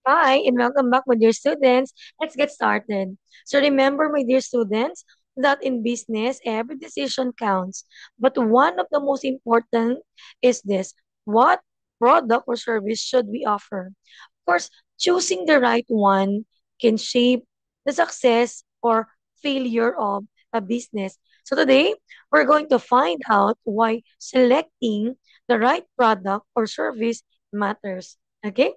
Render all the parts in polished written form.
Hi, and welcome back, my dear students. Let's get started. So remember, my dear students, that in business, every decision counts. But one of the most important is this: what product or service should we offer? Of course, choosing the right one can shape the success or failure of a business. So today, we're going to find out why selecting the right product or service matters. Okay?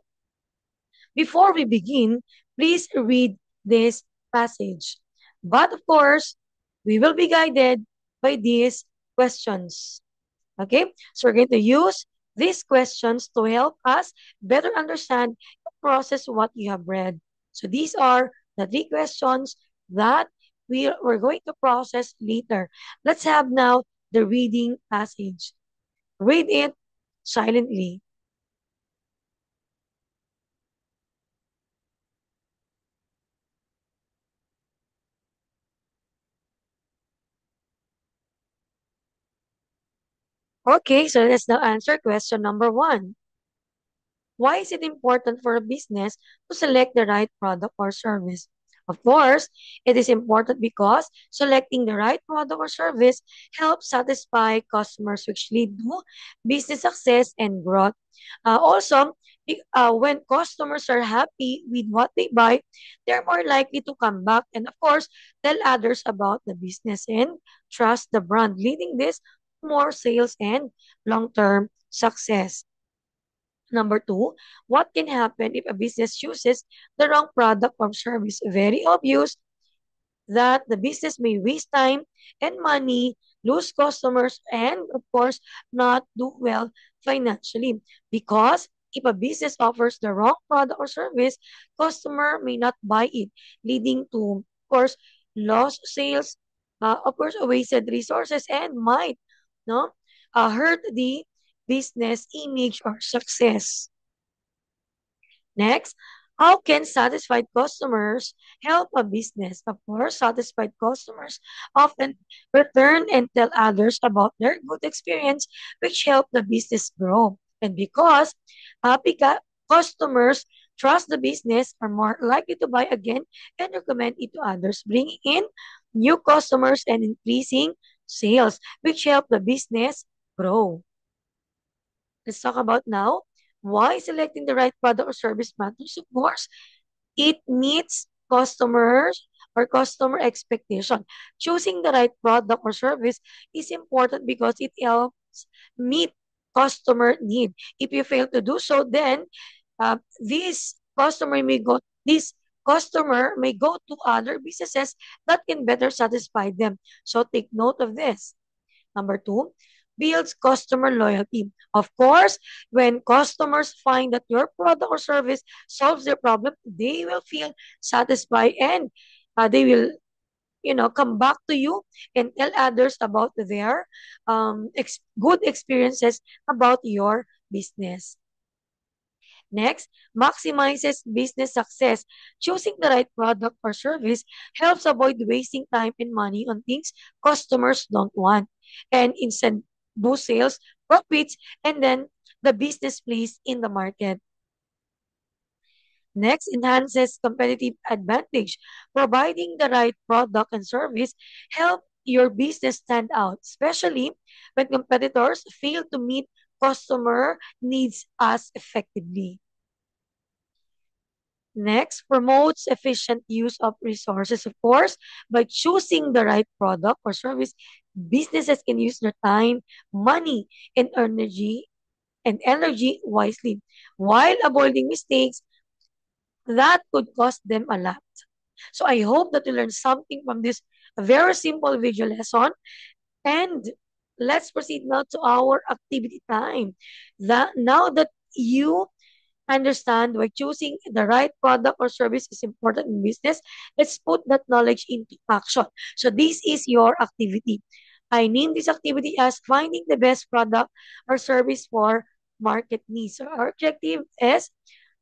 Before we begin, please read this passage. But of course, we will be guided by these questions. Okay? So we're going to use these questions to help us better understand and process what you have read. So these are the three questions that we're going to process later. Let's have now the reading passage. Read it silently. Okay, so let's now answer question number one. Why is it important for a business to select the right product or service? Of course, it is important because selecting the right product or service helps satisfy customers, which lead to business success and growth. Also, when customers are happy with what they buy, they're more likely to come back and, of course, tell others about the business and trust the brand, leading this to more sales and long-term success. Number two, what can happen if a business chooses the wrong product or service? Very obvious that the business may waste time and money, lose customers, and of course, not do well financially. Because if a business offers the wrong product or service, customer may not buy it, leading to, of course, lost sales, of course, wasted resources, and might no hurt the business image or success. Next, how can satisfied customers help a business? Of course, satisfied customers often return and tell others about their good experience, which help the business grow. And because happy customers trust the business, are more likely to buy again and recommend it to others, bringing in new customers and increasing sales, which help the business grow. Let's talk about now why selecting the right product or service matters. Of course, it meets customers or customer expectation. Choosing the right product or service is important because it helps meet customer need. If you fail to do so, then this customer may go to other businesses that can better satisfy them. So take note of this. Number two, builds customer loyalty. Of course, when customers find that your product or service solves their problem, they will feel satisfied and they will, come back to you and tell others about their good experiences about your business. Next, maximizes business success. Choosing the right product or service helps avoid wasting time and money on things customers don't want. And instead, boost sales, profits, and then the business place in the market. Next, enhances competitive advantage. Providing the right product and service help your business stand out, especially when competitors fail to meet customer needs as effectively. Next, promotes efficient use of resources. Of course, by choosing the right product or service, businesses can use their time, money, and energy wisely, while avoiding mistakes that could cost them a lot. So I hope that you learned something from this very simple video lesson. And let's proceed now to our activity time. Now that you understand why choosing the right product or service is important in business, let's put that knowledge into action. So this is your activity. I name this activity as finding the best product or service for market needs. So our objective is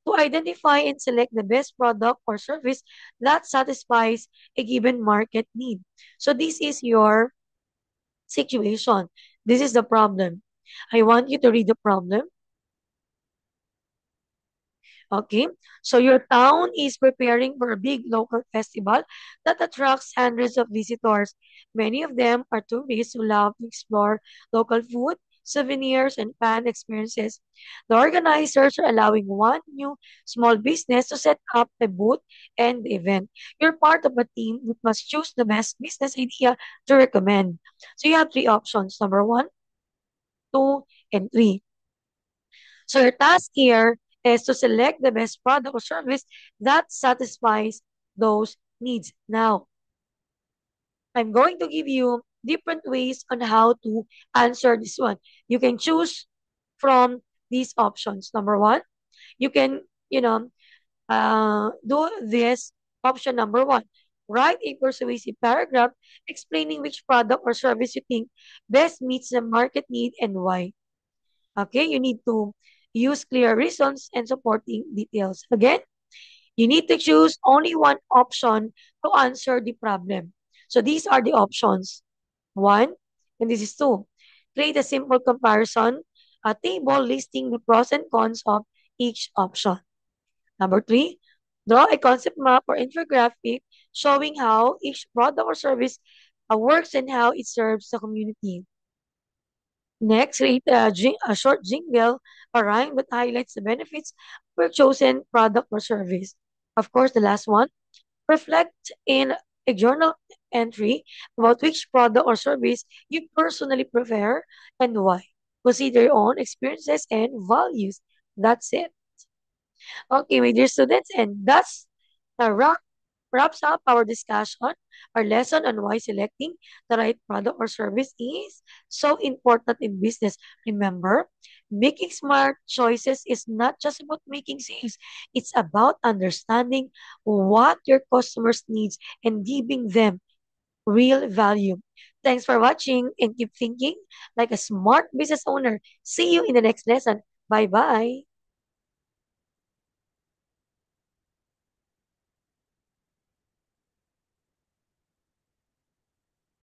to identify and select the best product or service that satisfies a given market need. So this is your situation. This is the problem. I want you to read the problem Okay, so your town is preparing for a big local festival that attracts hundreds of visitors. Many of them are tourists who love to explore local food, souvenirs, and fan experiences. The organizers are allowing one new small business to set up a booth and the event. You're part of a team that must choose the best business idea to recommend. So you have three options: number one, two, and three. So your task here is to select the best product or service that satisfies those needs. Now, I'm going to give you different ways on how to answer this one. You can choose from these options. Number one, you can, do this option number one. Write a persuasive paragraph explaining which product or service you think best meets the market need and why. Okay, you need to use clear reasons and supporting details. Again, you need to choose only one option to answer the problem. So these are the options. One, and this is two. Create a simple comparison, a table listing the pros and cons of each option. Number three, draw a concept map or infographic showing how each product or service works and how it serves the community. Next, create a short jingle or rhyme that highlights the benefits of your chosen product or service. Of course, the last one, reflect in a journal entry about which product or service you personally prefer and why. Consider your own experiences and values. That's it. Okay, my dear students, and that's the wraps up our discussion, our lesson on why selecting the right product or service is so important in business. Remember, making smart choices is not just about making sales, it's about understanding what your customers needs and giving them real value. Thanks for watching and keep thinking like a smart business owner. See you in the next lesson. Bye bye.